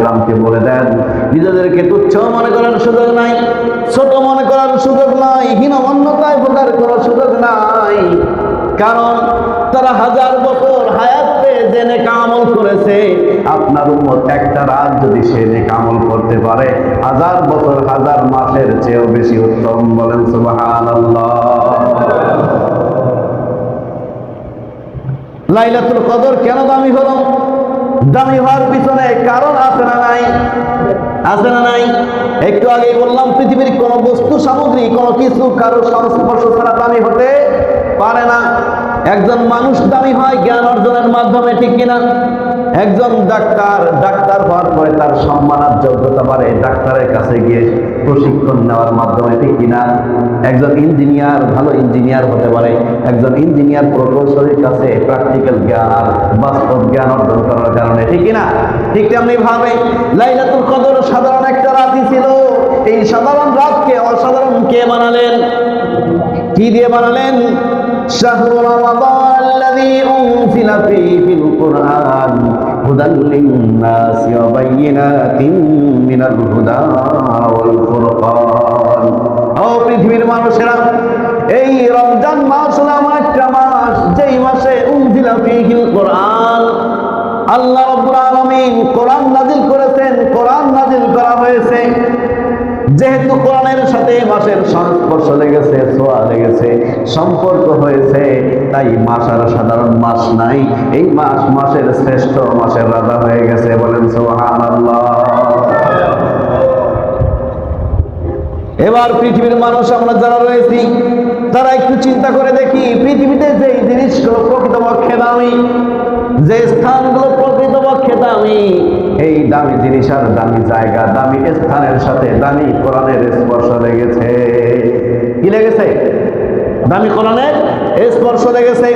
কেরামকে বলে দেন, নিজেদেরকে তুচ্ছ মনে করার সুযোগ নাই, ছোট মনে করার সুযোগ নাই, হীনমন্যতায় ভোগার কোনো সুযোগ নাই। কারণ তারা হাজার বছর হায়াতে যে নেক আমল করেছে, আপনার উম্মত একটা রাত যদি সে নেক আমল করতে পারে, হাজার বছর হাজার মাসের চেয়েও বেশি উত্তম। বলেন সুবহানাল্লাহ। লাইলাতুল কদর কেন দামি হলো? দামি হওয়ার পিছনে কারণ আছে না নাই? আছে না নাই? একটু আগেই বললাম, পৃথিবীর কোন বস্তু সামগ্রী কোনো কিছু কারো সংস্পর্শ ছাড়া দামি হতে পারে না। একজন মানুষ দামি হয় জ্ঞান অর্জনের মাধ্যমে, ঠিক কিনা? একজন ডাক্তার হওয়ার পরে তার সম্মান আর যোগ্যতা বাড়ে ডাক্তারের কাছে গিয়ে প্রশিক্ষণ নেওয়ার মাধ্যমে, ঠিক কিনা? একজন ইঞ্জিনিয়ার ভালো ইঞ্জিনিয়ার হতে পারে একজন ইঞ্জিনিয়ার প্রকৌশলীর কাছে প্র্যাকটিক্যাল জ্ঞান আর বাস্তব জ্ঞান অর্জন করার কারণে, ঠিক কিনা? ঠিক তেমনি ভাবে লাইলাতুল কদর সাধারণ একটা রাতই ছিল। এই সাধারণ রাতকে অসাধারণ কে বানালেন? কি দিয়ে বানালেন? শাহরু রমাদান আল্লাযী উনজিলা ফীহিল কুরআন হুদাল লিন-নাসি ওয়া বায়্যিনাতিন মিনাল হুদা ওয়াল ফুরকান। ও পৃথিবীর মানুষেরা, এই রমজান মাস হলো এমন একটা মাস, যেই মাসে উনজিলা ফীহিল কুরআন, আল্লাহ রাব্বুল আলামিন কোরআন নাযিল করেছেন, কোরআন নাযিল করা হয়েছে। যেহেতু কোরআনের সাথে মাসের সংস্পর্শ লেগেছে, ছোঁয়া লেগেছে, সম্পর্ক হয়েছে, তাই মাস আর সাধারণ মাস নাই, এই মাস মাসের শ্রেষ্ঠ মাসের রাজা হয়ে গেছে। বলেন সুবহানাল্লাহ। এবার পৃথিবীর মানুষ আমরা যারা রয়েছি, তারা একটু চিন্তা করে দেখি, পৃথিবীতে যে জিনিসগুলো প্রকৃতপক্ষে দামি, যে স্থানগুলো প্রকৃতপক্ষে দামি, এই দামি জিনিস আর দামি জায়গা, দামি স্থানের সাথে দামি কোরআনের স্পর্শ লেগেছে। কি লেগেছে? দামি কোরআনের স্পর্শ লেগেছে।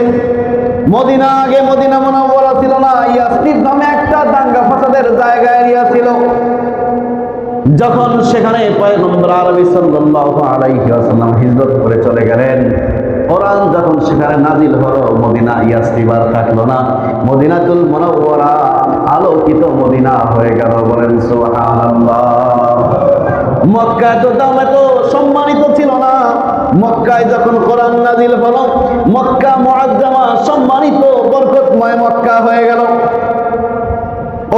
মদিনা, আগে মদিনা মুনাওয়ারা ছিল না, ইয়াসরিব নামে একটা দাঙ্গা ফাসাদের জায়গা এরিয়া ছিল। যখন সেখানে পয়গম্বর আরবি সাল্লাল্লাহু আলাইহি ওয়াসাল্লাম হিজরত করে চলে গেলেন, কোরআন যখন সেখানে নাজিল হলো, মদিনা ইয়াসরিব আর থাকলো না, মদিনাতুল মুনাওয়ারা আলোকিত মদিনা হয়ে গেল। বলেন সুবহানাল্লাহ। মক্কা তো দাম এত সম্মানিত ছিল না, মক্কায় যখন কোরআন নাজিল হলো, মক্কা মুআজ্জামা সম্মানিত বরকতময় মক্কা হয়ে গেল।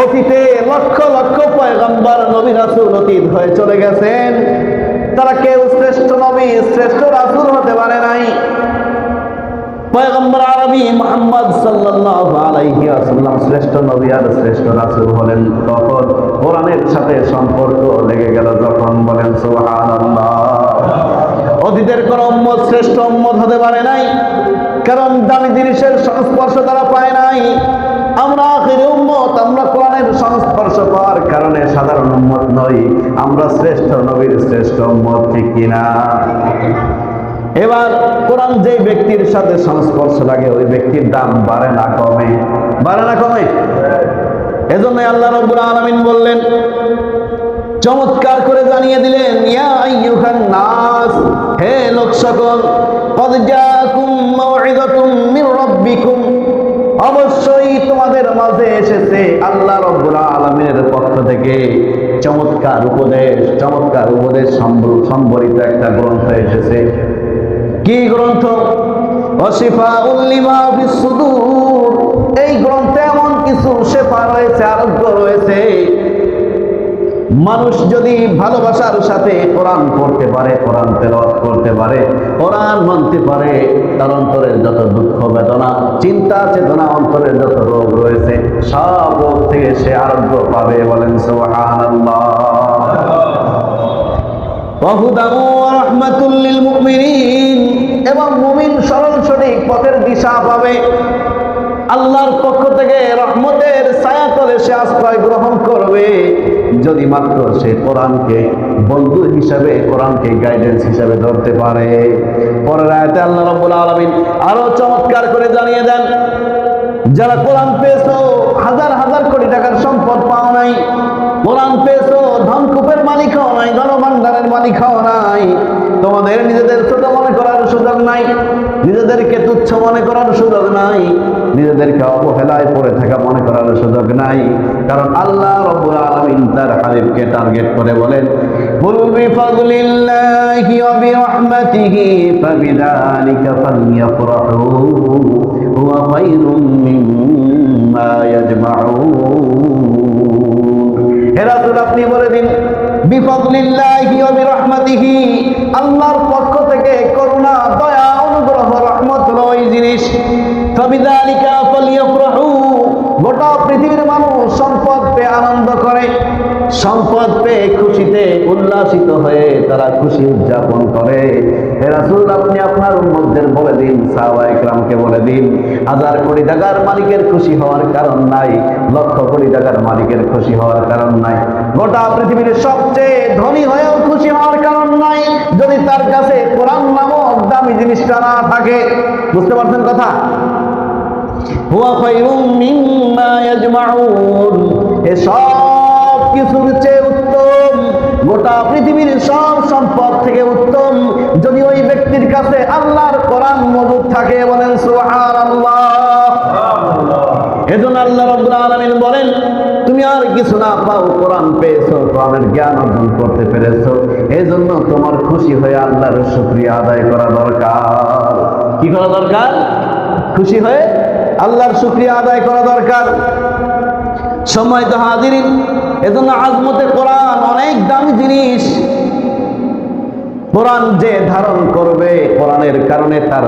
অতীতে লক্ষ লক্ষ পয়গম্বর নবী রাসূল অতীত হয়ে চলে গেছেন, তারা কেউ শ্রেষ্ঠ নবী শ্রেষ্ঠ রাসূল হতে পারে নাই। পয়গম্বর আরবি মুহাম্মদ সাল্লাল্লাহু আলাইহি ওয়াসাল্লাম শ্রেষ্ঠ নবী আর শ্রেষ্ঠ রাসূল হলেন তখন কোরআনের সাথে সম্পর্ক লেগে গেল যখন। বলেন সুবহানাল্লাহ। অতীতের কোন উম্মত শ্রেষ্ঠ উম্মত হতে পারে নাই, কারণ দামি জিনিসের সংস্পর্শ তারা পায় নাই। আমরা আখিরি উম্মত, আমরা কোরআনের সংস্পর্শ পাওয়ার কারণে সাধারণ উম্মত নই, আমরা শ্রেষ্ঠ নবীর শ্রেষ্ঠ উম্মত, ঠিক কিনা? এবার কোরআন যে ব্যক্তির সাথে সংস্পর্শ লাগে, ওই ব্যক্তির দাম বাড়ে না কমে? বাড়ে না কমে? এজন্য আল্লাহ রাব্বুল আলামিন বললেন, চমৎকার করে জানিয়ে দিলেন, ইয়া আইয়ুহান নাস, হে লোক সকল, ক্বাদ জাআকুম মাউইযাতুম মির রাব্বিকুম, অবশ্যই তোমাদের মাঝে এসেছে আল্লাহ রাব্বুল আলামিনের পক্ষ থেকে চমৎকার উপদেশ সম্বলিত একটা গ্রন্থ এসেছে। কি গ্রন্থ? ওয়াশিফাউল লিমা ফিস সুদূর। এই গ্রন্থে এমন কিছু শেফা রয়েছে, আরোগ্য রয়েছে। মানুষ যদি ভালোবাসার সাথে কোরআন পড়তে পারে, কোরআন তেলাওয়াত করতে পারে, কোরআন মানতে পারে, তার অন্তরের যত দুঃখ বেদনা, চিন্তা চেতনা, অন্তরের যত রোগ রয়েছে, সব রোগ থেকে সে আরোগ্য পাবে। বলেন সুবহানাল্লাহ। ওয়া হুদান ওয়া রাহমাতুল লিল মুমিনিন, এবং মুমিন সরল সঠিক পথের দিশা পাবে। আল্লাহর পক্ষ থেকে রহমতের ছায়াতলে সে আশ্রয় গ্রহণ করবে, যদি মাত্র সে কোরআনকে বন্ধু হিসাবে, কোরআনকে গাইডেন্স হিসাবে ধরতে পারে। পরের আয়াতে আল্লাহ রাব্বুল আলামিন আরো চমৎকার করে জানিয়ে দেন, যারা কোরআন পেয়েছো, হাজার হাজার কোটি টাকার সম্পদ পাও নাই, কোরআন পেয়েছো, ধনকূপের মালিক হও নাই, ধনভাণ্ডারের মালিক হও নাই, তোমাদের নিজেদের ছোট মনে করার সুযোগ নাই, নিজেদেরকে তুচ্ছ মনে করার সুযোগ নাই, নিজেদেরকে অবহেলায় পড়ে থাকা মনে করার সুযোগ নাই। কারণ আল্লাহ রাব্বুল আলামিন আল্লাহর হাবিবকে টার্গেট করে বলেন, কুল বিফাদলিল্লাহি ওয়া বিরহমাতিহি ফাবিযালিকা ফালইফরাহু হুয়া খায়রুম মিম্মা ইয়াজমাউন। হে রাসূল, আপনি বলে দিন, বিফাদলিল্লাহি ওয়া বিরহমাতিহি, আল্লাহর পক্ষ থেকে করুণা, দয়া, অনুগ্রহ, রহমত হলো ওই জিনিস। ফাবিযালিকা ফালইফরাহু, গোটা পৃথিবীর মানুষ সম্পদ পেয়ে আনন্দ করে, সম্পদ পেয়ে খুশিতে উল্লাসিত হয়ে তারা খুশি উদযাপন করে। হে রাসূল, আপনি আপনার উম্মতদের বলে দিন, সাহাবায়ে কেরামকে বলে দিন, 1000 কোটি টাকার মালিকের খুশি হওয়ার কারণ নাই, লক্ষ কোটি টাকার মালিকের খুশি হওয়ার কারণ নাই, গোটা পৃথিবীর সবচেয়ে ধনী হয়েও খুশি হওয়ার কারণ নাই, যদি তার কাছে কোরআন নামক দামি জিনিসটা না থাকে। বুঝতে পারছেন কথা? হুয়া খায়রুম মিম্মা ইয়াজমাউন, এ সব কিছুর চেয়ে উত্তম, গোটা পৃথিবীর সব সম্পদ থেকে উত্তম যদি ওই ব্যক্তির কাছে আল্লাহর কোরআন মজুদ থাকে। বলেন সুবহানাল্লাহ। এজন্য আল্লাহ রাব্বুল আলামিন বলেন, তুমি আর কিছু না পাও, কোরআন পেয়েছো, কোরআনের জ্ঞান অর্জন করতে পেরেছো, এজন্য তোমার খুশি হয়ে আল্লাহর শুকরিয়া আদায় করা দরকার। কি করা দরকার? খুশি হয়ে আল্লাহর শুকরিয়া আদায় করা দরকার। সম্মানিত হাজিরিন, এজন্য আজমতে কোরআন অনেক দামি জিনিস। কোরআন যে ধারণ করবে, কোরআনের কারণে তার